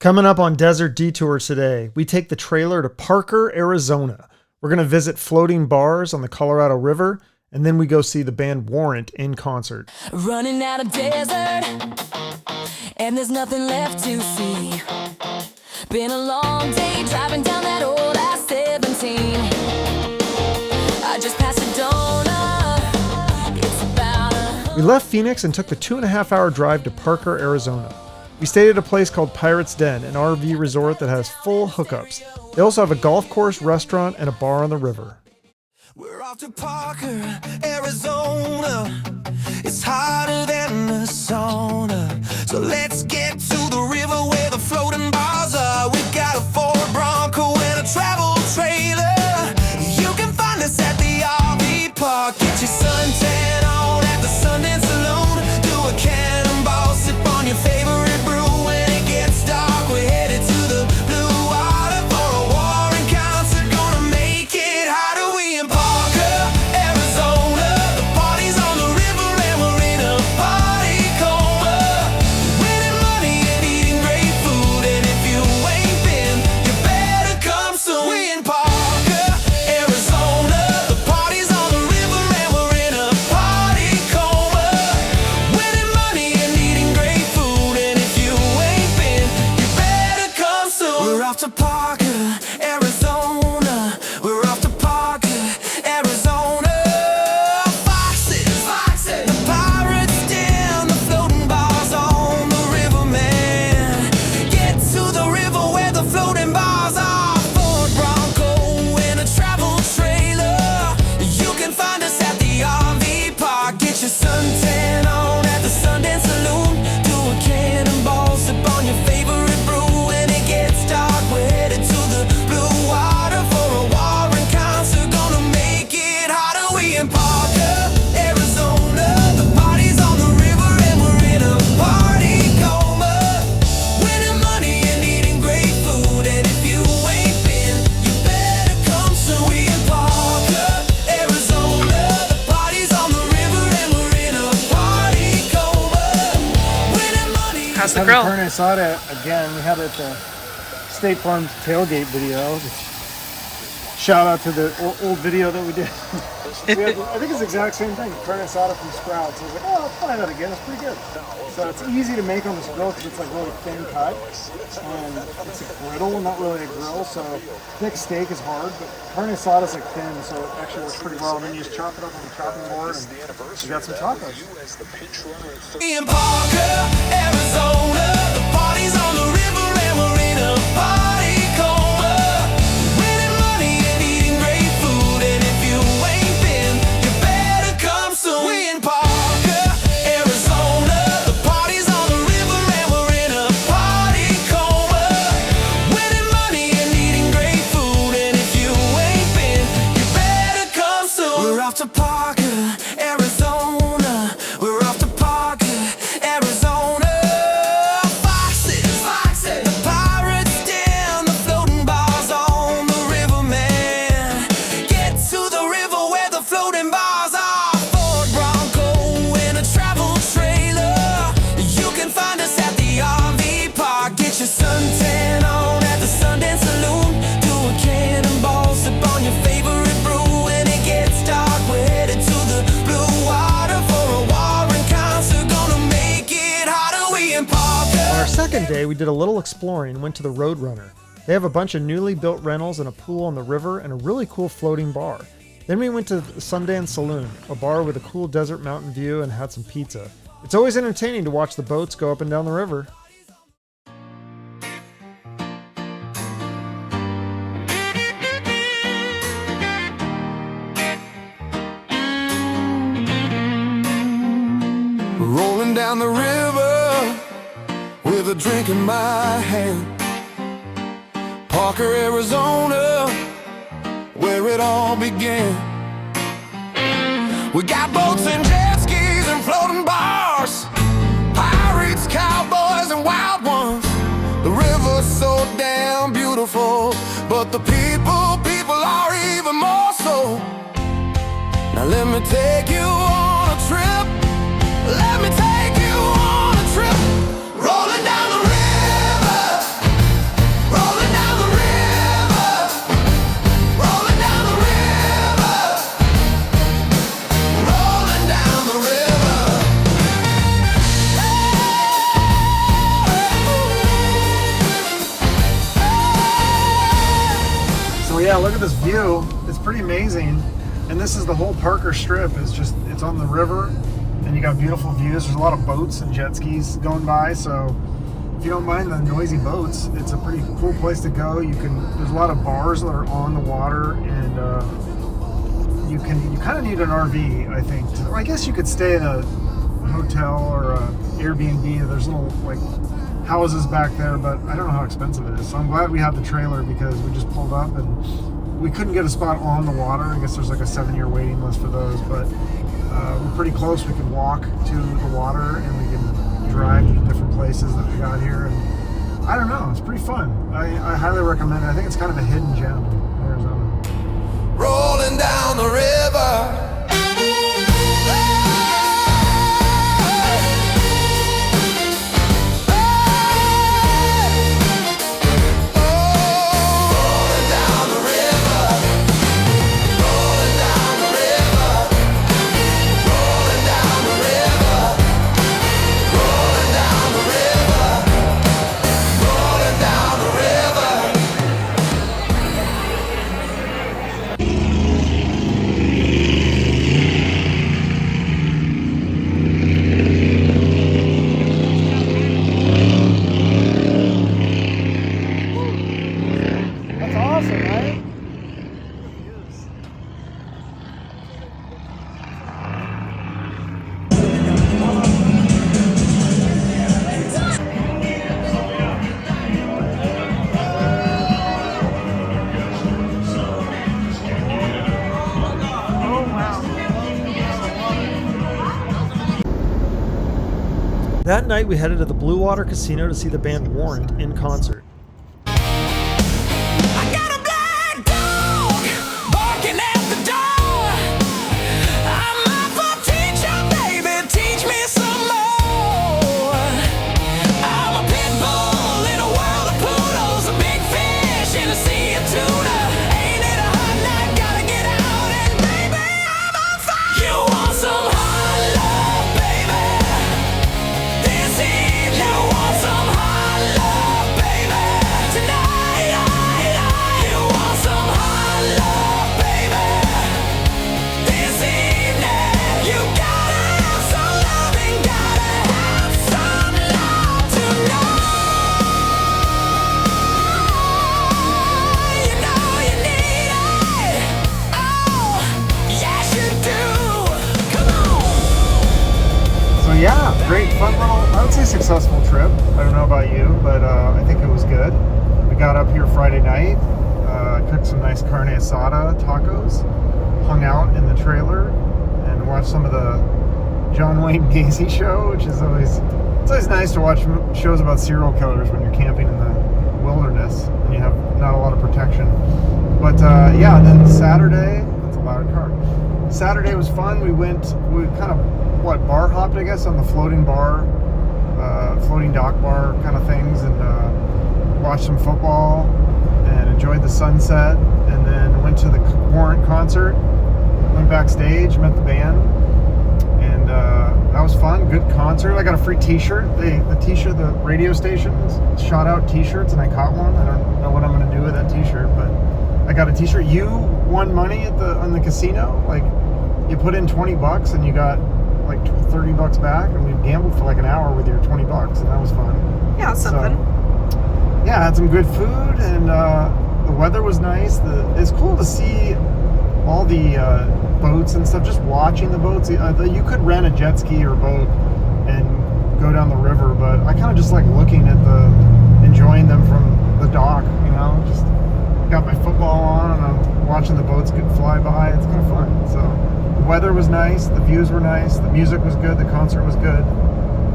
Coming up on Desert Detours today, we take the trailer to Parker, Arizona. We're going to visit floating bars on the Colorado River, and then we go see the band Warrant in concert. Running out of desert, and there's nothing left to see. Been a long day driving down that old I-17. I just passed Sedona. It's about We left Phoenix and took the 2.5-hour drive to Parker, Arizona. We stayed at a place called Pirate's Den, an RV resort that has full hookups. They also have a golf course, restaurant, and a bar on the river. We're off to Parker, Arizona. It's hotter than the sauna. So let's get to the river where the floating bars are. We've got a Ford Bronco and a travel trailer. You can find us at the RV park. Get your suntan on at the Sundance Saloon. Do a cannonball, sip on your favorite brew. When it gets dark, we're headed to the blue water for a Warrant concert. Gonna make it hotter. We in Parker, Arizona. The party's on the river and we're in a party coma. Winning money and eating great food. And if you ain't been, you better come soon. We in Parker, Arizona. The party's on the river and we're in a party coma. Winning money and eating great food. And if you ain't been, you better come soon. We're off to Parker, Arizona. We're off to Parker, Arizona. Foxes, the pirates den, the floating bars on the river, man. Get to the river where the floating bars are. Ford Bronco and a travel trailer. You can find us at the RV park. Get your suntan on at the Sundance Saloon. Do a cannonball, sip on your favorite brew. When it gets dark, we're headed to the blue water for a Warrant concert. Gonna make it hotter. We in Parker, Arizona. The party's on the river and we're in a party coma. Winning money and eating great food. And if you ain't been, you better come soon. We in Parker, Arizona. The party's on the river and we're in a party coma. Winning money. How's the Had grill? carne asada again. We had it at the State Farm tailgate video. Shout out to the old video that we did. I think it's the exact same thing. Carne asada from Sprouts. I was like, oh, I'll try that again. It's pretty good. So it's easy to make on this grill because it's like really thin cut. And it's a griddle, not really a grill. So thick steak is hard, but carne asada is like thin, so it actually works pretty well. And then you just chop it up on the chopping board and you got some tacos. In Parker, Arizona, the party's on the river and we're in a party coma. Winning money and eating great food. And if you ain't been, you better come soon. We in Parker, Arizona. The party's on the river and we're in a party coma. Winning money and eating great food. And if you ain't been, you better come soon. We're off to Parker, Arizona. We're off to Parker, Arizona. Foxes, the pirates den, the floating bars on the river, man. Get to the river where the floating bars are. Ford Bronco and a travel trailer. You can find us at the RV park. Get your suntan on at the Sundance Saloon. Do a cannonball, sip on your favorite brew. When it gets dark, we're headed to the blue water for a Warrant concert. Gonna make it hotter. We in Parker. On our second day, we did a little exploring and went to the Roadrunner. They have a bunch of newly built rentals and a pool on the river and a really cool floating bar. Then we went to the Sundance Saloon, a bar with a cool desert mountain view, and had some pizza. It's always entertaining to watch the boats go up and down the river. Rolling down the river with a drink in my hand. Parker, Arizona, where it all began. We got boats and jet skis and floating bars, pirates, cowboys, and wild ones. The river's so damn beautiful, but the people are even more so. Now let me take you on a trip. Let me take you on a trip. Rolling down the river. yeah, look at this view. It's pretty amazing. And this is the whole Parker Strip. It's on the river, and you got beautiful views. There's a lot of boats and jet skis going by, so if you don't mind the noisy boats, it's a pretty cool place to go. There's a lot of bars that are on the water, and you kind of need an RV, I think. I guess you could stay in a hotel or a Airbnb. There's little like houses back there, but I don't know how expensive it is. So I'm glad we have the trailer because we just pulled up and we couldn't get a spot on the water. I guess there's like a 7-year waiting list for those, but we're pretty close. We can walk to the water and we can drive to different places that we got here. And I don't know, it's pretty fun. I highly recommend it. I think it's kind of a hidden gem in Arizona. Rolling down the river. That night, we headed to the Blue Water Casino to see the band Warrant in concert. I got a black dog barking at the door. I'm a for teacher, baby, teach me some more. I'm a pit bull in a world of poodles, a big fish in a sea of tuna. Ain't it a hot night? Gotta get out and baby, I'm on fire. You want some hot love, baby? This evening, you want some hot love, baby? Tonight, you want some hot love, baby? This evening, you gotta have some loving, gotta have some love tonight. You know you need it. Oh, yes you do. Come on. So yeah, great, fun little, I would say successful trip. I don't know about you, but I think it was good. We got up here Friday night, cooked some nice carne asada tacos, hung out in the trailer, and watched some of the John Wayne Gacy show, which is always nice to watch shows about serial killers when you're camping in the wilderness and you have not a lot of protection. But yeah, then Saturday, that's a loud car. Saturday was fun. We kind of, bar hopped, I guess, on the floating dock bar kind of things, and watched some football and enjoyed the sunset, and then went to the Warrant concert, went backstage, met the band, and that was fun. Good concert. I got a free t-shirt. The radio stations shot out t-shirts, and I caught one. I don't know what I'm going to do with that t-shirt, but I got a t-shirt. You won money on the casino. Like, you put in $20 and you got like $30 back, and we gambled for like an hour with your $20, and that was fun. Yeah, something. So, yeah, had some good food, and the weather was nice. It's cool to see all the boats and stuff. Just watching the boats. You could rent a jet ski or boat and go down the river, but I kind of just like looking at enjoying them from the dock. You know, just got my football on and I'm watching the boats fly by. It's kind of fun. So. The weather was nice, the views were nice, the music was good, the concert was good.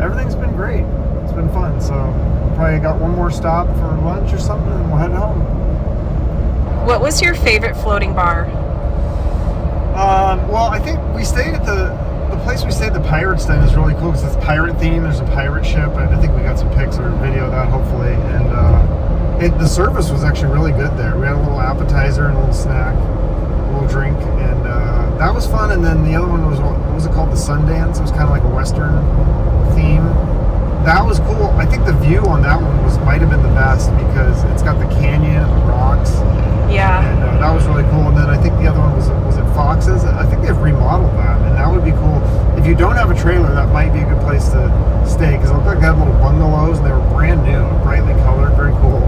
Everything's been great. It's been fun. So probably got one more stop for lunch or something, and we'll head home. What was your favorite floating bar? Well, I think we stayed at the place we stayed. The Pirate's Den is really cool because it's pirate themed. There's a pirate ship, and I think we got some pics or video of that hopefully. And the service was actually really good there. We had a little appetizer and a little snack, a little drink, and that was fun. And then the other one was, what was it called? The Sundance. It was kind of like a Western theme. That was cool. I think the view on that one might have been the best because it's got the canyon and the rocks. Yeah. And that was if you don't have a trailer, that might be a good place to stay, because it looked like they had little bungalows and they were brand new, brightly colored, very cool.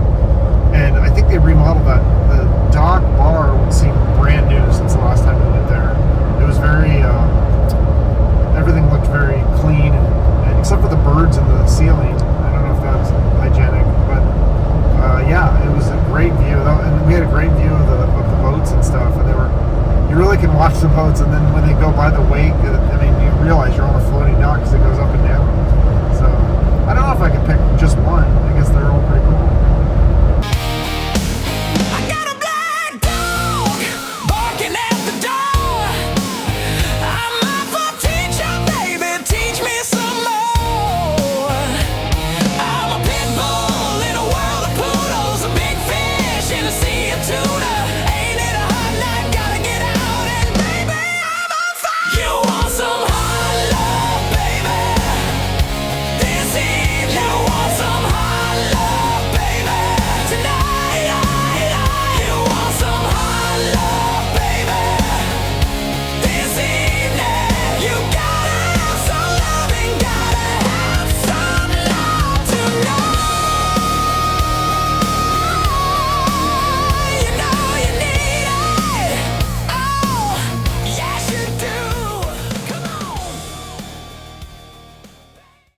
And I think they remodeled that. The dock bar would seem brand new since the last time we went there. It was very, everything looked very clean, and except for the birds in the ceiling. I don't know if that's hygienic, but yeah, it was a great view. And we had a great view of the boats and stuff, and you really can watch the boats, and then when they go by the wake, I mean, you realize you're on a floating dock because it goes up and down. So I don't know if I could pick just one. I guess they're all pretty cool.